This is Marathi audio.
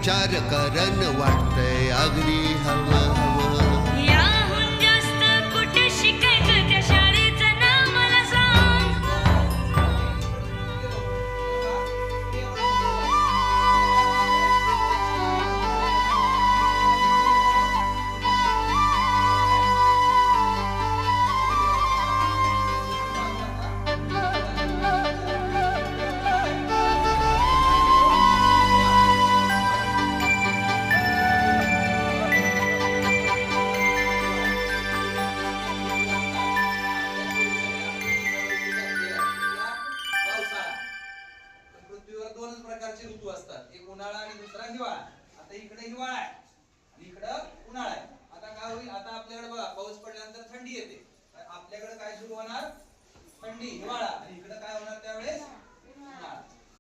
विचार करन वाटतंय अगदी हवं हवं. याहून जास्त कुठे शिकायचं त्या शाळेचं नाव मला सांग. पृथ्वीवर दोनच प्रकारचे ऋतू असतात, एक उन्हाळा आणि दुसरा हिवाळा. आता इकडे हिवाळा आहे आणि इकडं उन्हाळा आहे. आता काय होईल, आता आपल्याकडे बघा पाऊस पडल्यानंतर थंडी येते. आपल्याकडे काय सुरू होणार, थंडी, हिवाळा. आणि